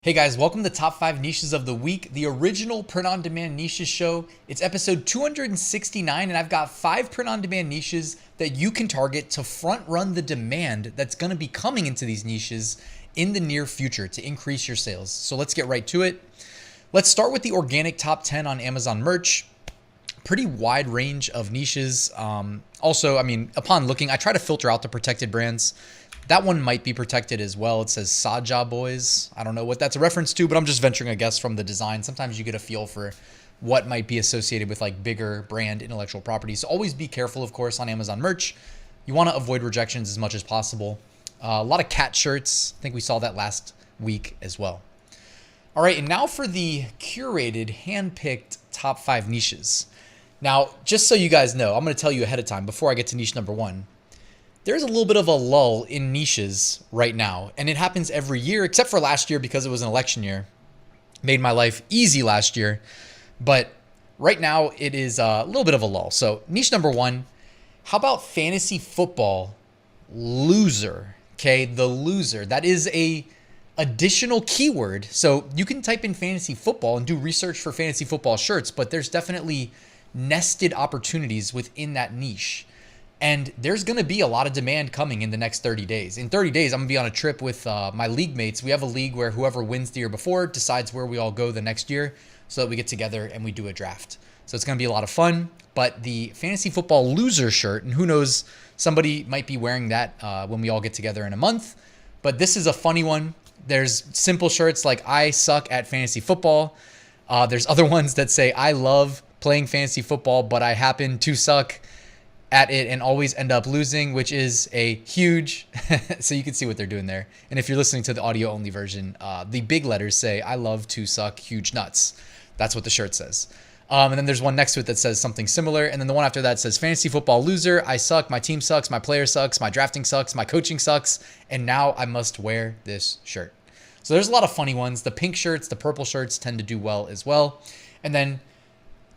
Hey guys, welcome to Top 5 Niches of the Week, the original print-on-demand niches show. It's episode 269, and I've got 5 print-on-demand niches that you can target to front-run the demand that's going to be coming into these niches in the near future to increase your sales. So let's get right to it. Let's start with the organic top 10 on Amazon merch. Pretty wide range of niches. Upon looking, I try to filter out the protected brands. That one might be protected as well. It says Saja Boys. I don't know what that's a reference to, but I'm just venturing a guess from the design. Sometimes you get a feel for what might be associated with like bigger brand intellectual property. So always be careful, of course, on Amazon merch. You want to avoid rejections as much as possible. A lot of cat shirts. I think we saw that last week as well. All right, and now for the curated, hand-picked top 5 niches. Now, just so you guys know, I'm going to tell you ahead of time before I get to niche number 1. There's a little bit of a lull in niches right now, and it happens every year, except for last year because it was an election year. Made my life easy last year, but right now it is a little bit of a lull. So niche number 1, how about fantasy football loser? Okay, the loser. That is a additional keyword. So you can type in fantasy football and do research for fantasy football shirts, but there's definitely nested opportunities within that niche. And there's going to be a lot of demand coming in the next 30 days. In 30 days, I'm going to be on a trip with my league mates. We have a league where whoever wins the year before decides where we all go the next year so that we get together and we do a draft. So it's going to be a lot of fun. But the fantasy football loser shirt, and who knows, somebody might be wearing that when we all get together in a month. But this is a funny one. There's simple shirts like I suck at fantasy football. There's other ones that say I love playing fantasy football, but I happen to suck at it and always end up losing, which is a huge, so you can see what they're doing there. And if you're listening to the audio only version, the big letters say, I love to suck huge nuts. That's what the shirt says. And then there's one next to it that says something similar. And then the one after that says fantasy football loser. I suck. My team sucks. My player sucks. My drafting sucks. My coaching sucks. And now I must wear this shirt. So there's a lot of funny ones. The pink shirts, the purple shirts tend to do well as well. And then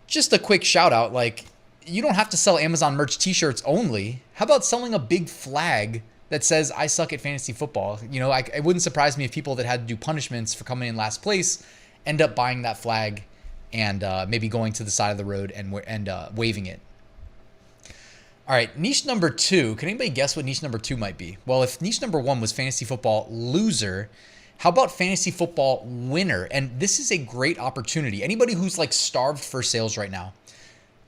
just a quick shout out, like, you don't have to sell Amazon merch t-shirts only. How about selling a big flag that says I suck at fantasy football? You know, it wouldn't surprise me if people that had to do punishments for coming in last place end up buying that flag and maybe going to the side of the road and waving it. All right, niche number 2. Can anybody guess what niche number 2 might be? Well, if niche number 1 was fantasy football loser, how about fantasy football winner? And this is a great opportunity. Anybody who's like starved for sales right now,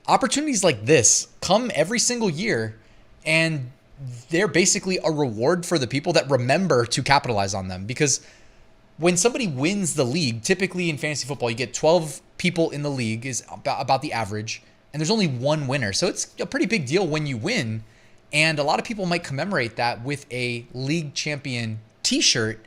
opportunities like this come every single year, and they're basically a reward for the people that remember to capitalize on them. Because when somebody wins the league, typically in fantasy football, you get 12 people in the league is about the average, and there's only one winner. So it's a pretty big deal when you win, and a lot of people might commemorate that with a league champion t-shirt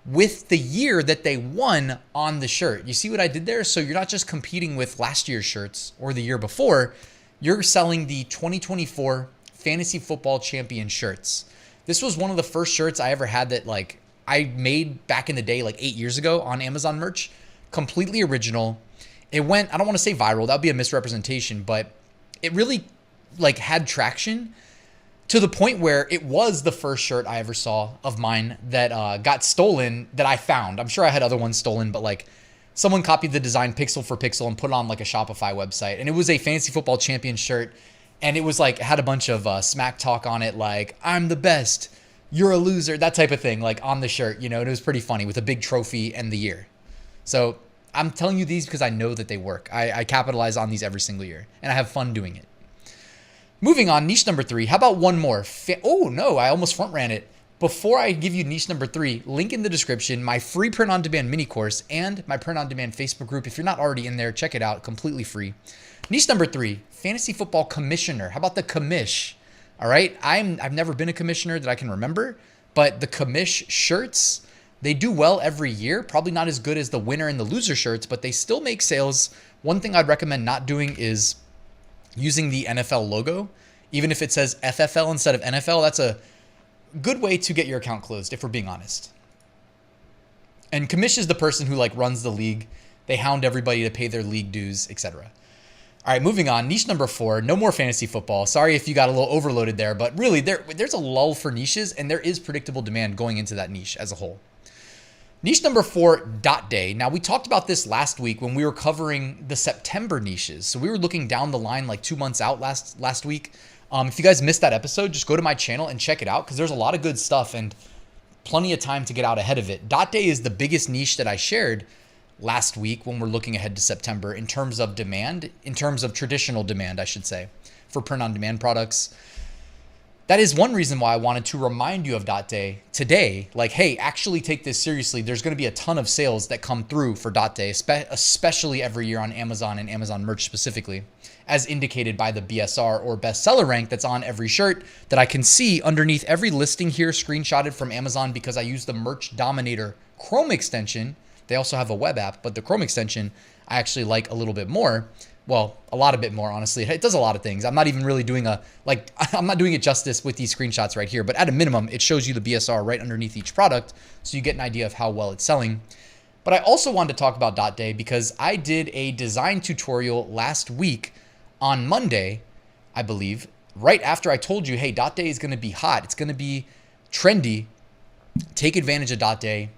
with the year that they won on the shirt. You see what I did there? So you're not just competing with last year's shirts or the year before, you're selling the 2024 fantasy football champion shirts. This was one of the first shirts I ever had that like I made back in the day, like 8 years ago on Amazon merch, completely original. It went, I don't want to say viral, that'd be a misrepresentation, but it really like had traction to the point where it was the first shirt I ever saw of mine that got stolen that I found. I'm sure I had other ones stolen, but like someone copied the design pixel for pixel and put it on like a Shopify website. And it was a fantasy football champion shirt. And it was like, it had a bunch of smack talk on it. Like, I'm the best, you're a loser, that type of thing, like on the shirt, you know, and it was pretty funny with a big trophy and the year. So I'm telling you these because I know that they work. I capitalize on these every single year and I have fun doing it. Moving on, niche number 3. How about one more? Oh, no, I almost front ran it. Before I give you niche number 3, link in the description, my free print-on-demand mini course and my print-on-demand Facebook group. If you're not already in there, check it out, completely free. Niche number 3, fantasy football commissioner. How about the commish? All right, I've never been a commissioner that I can remember, but the commish shirts, they do well every year. Probably not as good as the winner and the loser shirts, but they still make sales. One thing I'd recommend not doing is using the NFL logo. Even if it says FFL instead of NFL, that's a good way to get your account closed, if we're being honest. And commish is the person who like runs the league. They hound everybody to pay their league dues, etc. All right, moving on. Niche number 4, no more fantasy football. Sorry if you got a little overloaded there, but really there's a lull for niches and there is predictable demand going into that niche as a whole. Niche number 4, dot day. Now we talked about this last week when we were covering the September niches. So we were looking down the line like 2 months out last week. If you guys missed that episode, just go to my channel and check it out because there's a lot of good stuff and plenty of time to get out ahead of it. Dot day is the biggest niche that I shared last week when we're looking ahead to September in terms of demand, in terms of traditional demand, I should say, for print-on-demand products. That is one reason why I wanted to remind you of dot day today. Like, hey, actually take this seriously. There's going to be a ton of sales that come through for dot day, especially every year on Amazon and Amazon merch specifically, as indicated by the BSR or bestseller rank that's on every shirt that I can see underneath every listing here screenshotted from Amazon because I use the Merch Dominator Chrome extension. They also have a web app, but the Chrome extension I actually like a little bit more. Well, a lot of bit more, honestly. It does a lot of things. I'm not even really doing I'm not doing it justice with these screenshots right here, but at a minimum, it shows you the BSR right underneath each product so you get an idea of how well it's selling. But I also wanted to talk about dot day because I did a design tutorial last week on Monday, I believe, right after I told you, hey, dot day is going to be hot. It's going to be trendy. Take advantage of dot day.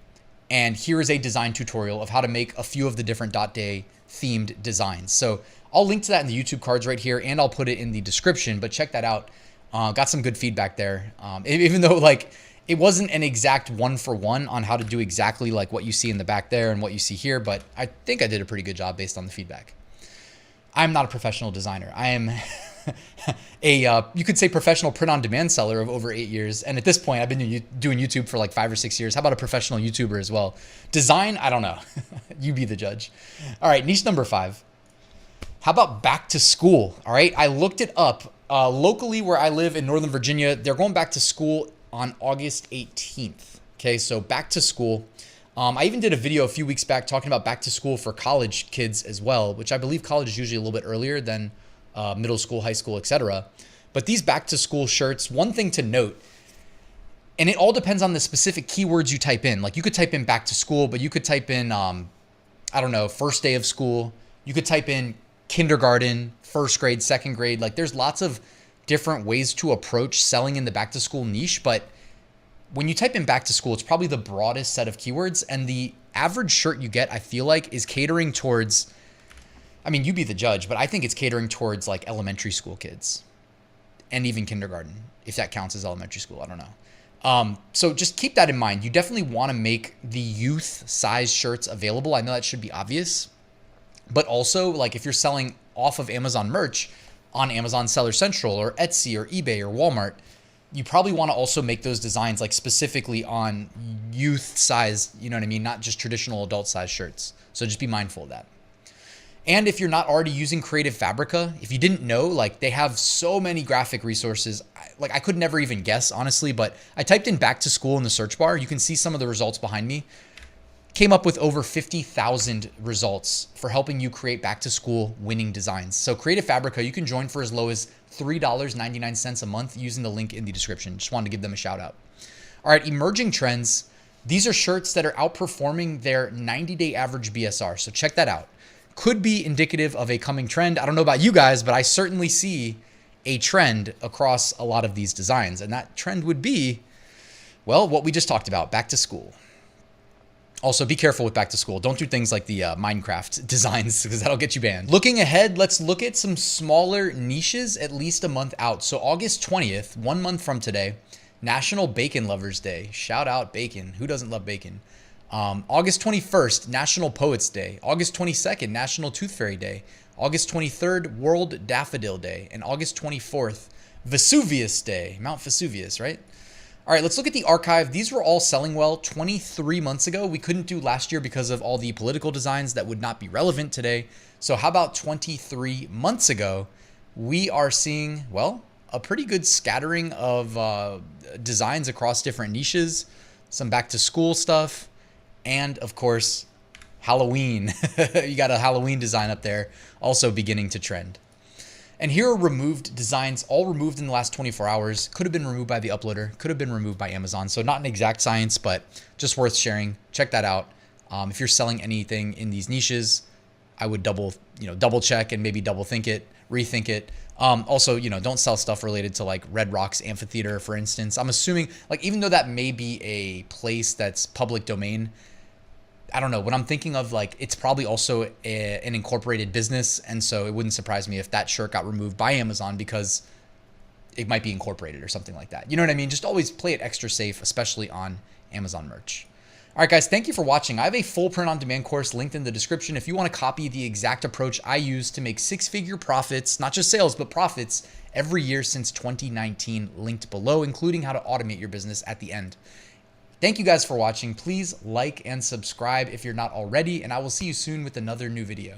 And here is a design tutorial of how to make a few of the different dot day themed designs. So I'll link to that in the YouTube cards right here, and I'll put it in the description, but check that out. Got some good feedback there. Even though like it wasn't an exact 1-for-1 on how to do exactly like what you see in the back there and what you see here, but I think I did a pretty good job based on the feedback. I'm not a professional designer. I am you could say professional print-on-demand seller of over 8 years. And at this point, I've been doing YouTube for like 5 or 6 years. How about a professional YouTuber as well? Design, I don't know. You be the judge. All right, niche number 5. How about back to school? All right, I looked it up. Locally where I live in Northern Virginia, they're going back to school on August 18th. Okay, so back to school. I even did a video a few weeks back talking about back to school for college kids as well, which I believe college is usually a little bit earlier than middle school, high school, etc. But these back to school shirts, one thing to note, and it all depends on the specific keywords you type in. Like you could type in back to school, but you could type in, I don't know, first day of school. You could type in kindergarten, first grade, second grade. Like there's lots of different ways to approach selling in the back to school niche. But when you type in back to school, it's probably the broadest set of keywords. And the average shirt you get, I feel like, is catering towards, I mean, you be the judge, but I think it's catering towards like elementary school kids and even kindergarten, if that counts as elementary school. I don't know. So just keep that in mind. You definitely want to make the youth size shirts available. I know that should be obvious, but also like if you're selling off of Amazon merch on Amazon Seller Central or Etsy or eBay or Walmart, you probably want to also make those designs like specifically on youth size, you know what I mean? Not just traditional adult size shirts. So just be mindful of that. And if you're not already using Creative Fabrica, if you didn't know, like they have so many graphic resources, like I could never even guess, honestly, but I typed in back to school in the search bar. You can see some of the results behind me. Came up with over 50,000 results for helping you create back to school winning designs. So Creative Fabrica, you can join for as low as $3.99 a month using the link in the description. Just wanted to give them a shout out. All right, emerging trends. These are shirts that are outperforming their 90-day average BSR. So check that out. Could be indicative of a coming trend. I don't know about you guys, but I certainly see a trend across a lot of these designs. And that trend would be, well, what we just talked about, back to school. Also, be careful with back to school. Don't do things like the Minecraft designs because that'll get you banned. Looking ahead, let's look at some smaller niches at least a month out. So August 20th, 1 month from today, National Bacon Lovers Day. Shout out bacon. Who doesn't love bacon? August 21st, National Poets Day. August 22nd, National Tooth Fairy Day. August 23rd, World Daffodil Day. And August 24th, Vesuvius Day. Mount Vesuvius, right? All right, let's look at the archive. These were all selling well 23 months ago. We couldn't do last year because of all the political designs that would not be relevant today. So how about 23 months ago? We are seeing, well, a pretty good scattering of designs across different niches, some back to school stuff, and of course, Halloween. You got a Halloween design up there also beginning to trend. And here are removed designs, all removed in the last 24 hours. Could have been removed by the uploader, could have been removed by Amazon. So not an exact science, but just worth sharing. Check that out. If you're selling anything in these niches, I would double check and maybe double think it, rethink it. Also, don't sell stuff related to like Red Rocks Amphitheater, for instance. I'm assuming, like, even though that may be a place that's public domain, I don't know, when I'm thinking of like, it's probably also an incorporated business. And so it wouldn't surprise me if that shirt got removed by Amazon because it might be incorporated or something like that. You know what I mean? Just always play it extra safe, especially on Amazon merch. All right, guys, thank you for watching. I have a full print-on-demand course linked in the description if you want to copy the exact approach I use to make six-figure profits, not just sales, but profits every year since 2019, linked below, including how to automate your business at the end. Thank you guys for watching. Please like and subscribe if you're not already, and I will see you soon with another new video.